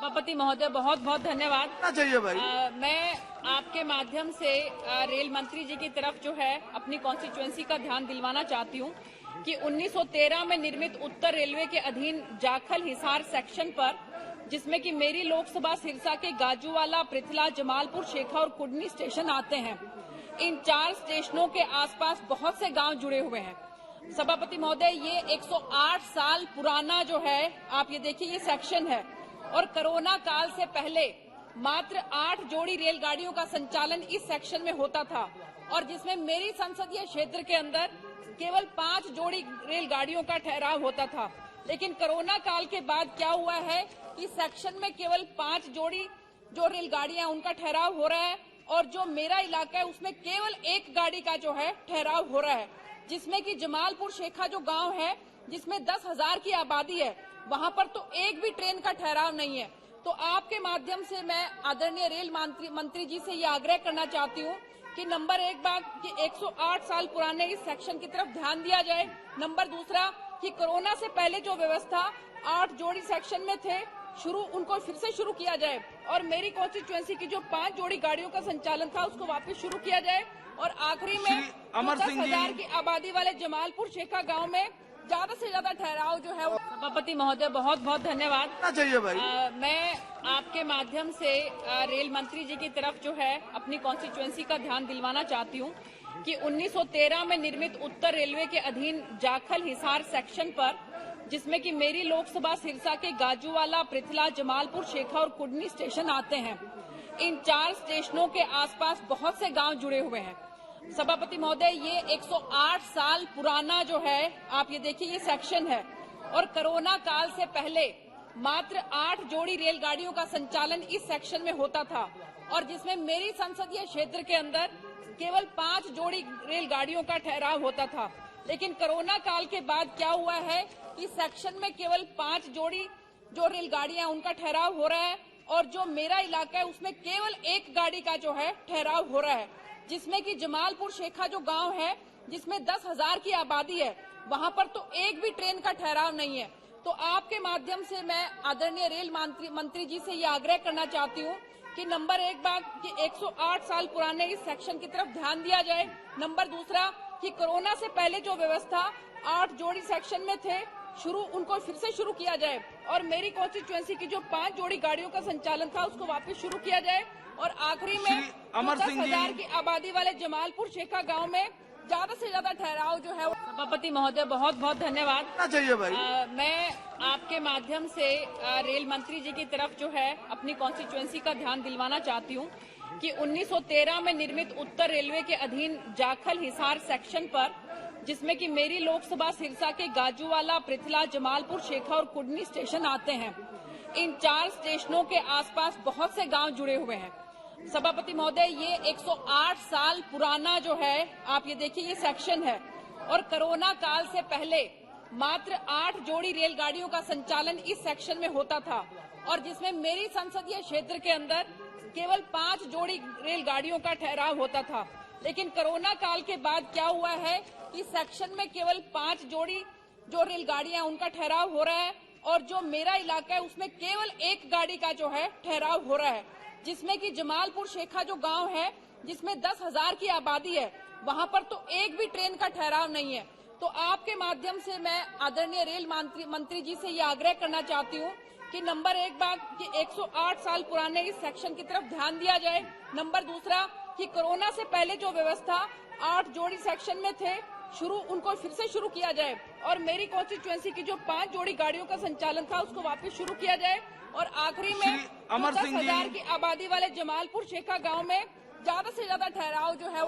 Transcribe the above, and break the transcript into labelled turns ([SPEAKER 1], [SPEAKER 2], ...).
[SPEAKER 1] सभापति महोदय, बहुत बहुत धन्यवाद।
[SPEAKER 2] चाहिए भाई।
[SPEAKER 1] मैं आपके माध्यम से रेल मंत्री जी की तरफ जो है अपनी कॉन्स्टिट्यूएंसी का ध्यान दिलवाना चाहती हूँ कि 1913 में निर्मित उत्तर रेलवे के अधीन जाखल हिसार सेक्शन पर, जिसमें कि मेरी लोकसभा सिरसा के गाजूवाला, पृथला, जमालपुर, शेखा और कुडनी स्टेशन आते हैं। इन 4 स्टेशनों के आसपास बहुत से गांव जुड़े हुए हैं। सभापति महोदय, ये 108 साल पुराना जो है, आप ये देखिए, ये सेक्शन है और कोरोना काल से पहले मात्र 8 जोड़ी रेलगाड़ियों का संचालन इस सेक्शन में होता था और जिसमें मेरी संसदीय क्षेत्र के अंदर केवल 5 जोड़ी रेलगाड़ियों का ठहराव होता था। लेकिन कोरोना काल के बाद क्या हुआ है कि सेक्शन में केवल 5 जोड़ी जो रेलगाड़ियां उनका ठहराव हो रहा है और जो मेरा इलाका है उसमें केवल 1 गाड़ी का जो है ठहराव हो रहा है, जिसमें कि जमालपुर शेखा जो गांव है जिसमें 10,000 की आबादी है, वहां पर तो एक भी ट्रेन का ठहराव नहीं है। तो आपके माध्यम से मैं आदरणीय रेल मंत्री जी से ये आग्रह करना चाहती हूँ कि नंबर 1 बात कि 108 साल पुराने इस सेक्शन की तरफ ध्यान दिया जाए। नंबर 2 कि कोरोना से पहले जो व्यवस्था 8 जोड़ी सेक्शन में थे उनको फिर से शुरू किया जाए और मेरी कॉन्स्टिट्यूएंसी की जो 5 जोड़ी गाड़ियों का संचालन था उसको वापस शुरू किया जाए। और आखिरी में 10,000 की आबादी वाले जमालपुर शेखा गाँव में ज्यादा से ज्यादा ठहराव जो है। सभापति महोदय, बहुत बहुत धन्यवाद।
[SPEAKER 2] चाहिए भाई।
[SPEAKER 1] मैं आपके माध्यम से रेल मंत्री जी की तरफ जो है अपनी कॉन्स्टिट्यूएंसी का ध्यान दिलवाना चाहती हूँ कि 1913 में निर्मित उत्तर रेलवे के अधीन जाखल हिसार सेक्शन पर, जिसमें कि मेरी लोकसभा सिरसा के गाजूवाला, पृथला, जमालपुर, शेखा और कुडनी स्टेशन आते हैं। इन 4 स्टेशनों के आसपास बहुत से गांव जुड़े हुए हैं। सभापति महोदय, ये 108 साल पुराना जो है, आप ये देखिए, ये सेक्शन है और कोरोना काल से पहले मात्र 8 जोड़ी रेलगाड़ियों का संचालन इस सेक्शन में होता था और जिसमें मेरी संसदीय क्षेत्र के अंदर केवल 5 जोड़ी रेलगाड़ियों का ठहराव होता था। लेकिन कोरोना काल के बाद क्या हुआ है कि सेक्शन में केवल 5 जोड़ी जो रेलगाड़ियां उनका ठहराव हो रहा है और जो मेरा इलाका है उसमें केवल 1 गाड़ी का जो है ठहराव हो रहा है, जिसमें कि जमालपुर शेखा जो गांव है जिसमें 10,000 की आबादी है, वहां पर तो एक भी ट्रेन का ठहराव नहीं है। तो आपके माध्यम से मैं आदरणीय रेल मंत्री जी से ये आग्रह करना चाहती हूँ कि नंबर 1 बात कि 108 साल पुराने इस सेक्शन की तरफ ध्यान दिया जाए। नंबर 2 कि कोरोना से पहले जो व्यवस्था 8 जोड़ी सेक्शन में थे उनको फिर से शुरू किया जाए और मेरी कॉन्स्टिट्यूएंसी की जो 5 जोड़ी गाड़ियों का संचालन था उसको वापस शुरू किया जाए। और आखिरी में 10,000 की आबादी वाले जमालपुर शेखा गाँव में ज्यादा से ज्यादा ठहराव जो है। सभापति महोदय, बहुत बहुत धन्यवाद।
[SPEAKER 2] चाहिए भाई।
[SPEAKER 1] मैं आपके माध्यम से रेल मंत्री जी की तरफ जो है अपनी कॉन्स्टिट्यूएंसी का ध्यान दिलवाना चाहती हूँ कि 1913 में निर्मित उत्तर रेलवे के अधीन जाखल हिसार सेक्शन पर, जिसमें कि मेरी लोकसभा सिरसा के गाजूवाला, पृथला, जमालपुर, शेखा और कुडनी स्टेशन आते हैं। इन 4 स्टेशनों के आसपास बहुत से गांव जुड़े हुए हैं। सभापति महोदय, ये 108 साल पुराना जो है, आप ये देखिए, ये सेक्शन है और कोरोना काल से पहले मात्र 8 जोड़ी रेलगाड़ियों का संचालन इस सेक्शन में होता था और जिसमें मेरी संसदीय क्षेत्र के अंदर केवल 5 जोड़ी रेलगाड़ियों का ठहराव होता था। लेकिन कोरोना काल के बाद क्या हुआ है कि सेक्शन में केवल 5 जोड़ी जो रेलगाड़ियां उनका ठहराव हो रहा है और जो मेरा इलाका है उसमें केवल 1 गाड़ी का जो है ठहराव हो रहा है, जिसमें कि जमालपुर शेखा जो गांव है जिसमें 10,000 की आबादी है, वहां पर तो एक भी ट्रेन का ठहराव नहीं है। तो आपके माध्यम से मैं आदरणीय रेल मंत्री जी से ये आग्रह करना चाहती हूँ कि नंबर 1 बात कि 108 साल पुराने इस सेक्शन की तरफ ध्यान दिया जाए। नंबर 2 कि कोरोना से पहले जो व्यवस्था 8 जोड़ी सेक्शन में थे उनको फिर से शुरू किया जाए और मेरी कॉन्स्टिट्यूएंसी की जो 5 जोड़ी गाड़ियों का संचालन था उसको वापस शुरू किया जाए। और आखिरी में 10,000 की आबादी वाले जमालपुर शेखा गाँव में ज्यादा से ज्यादा ठहराव जो है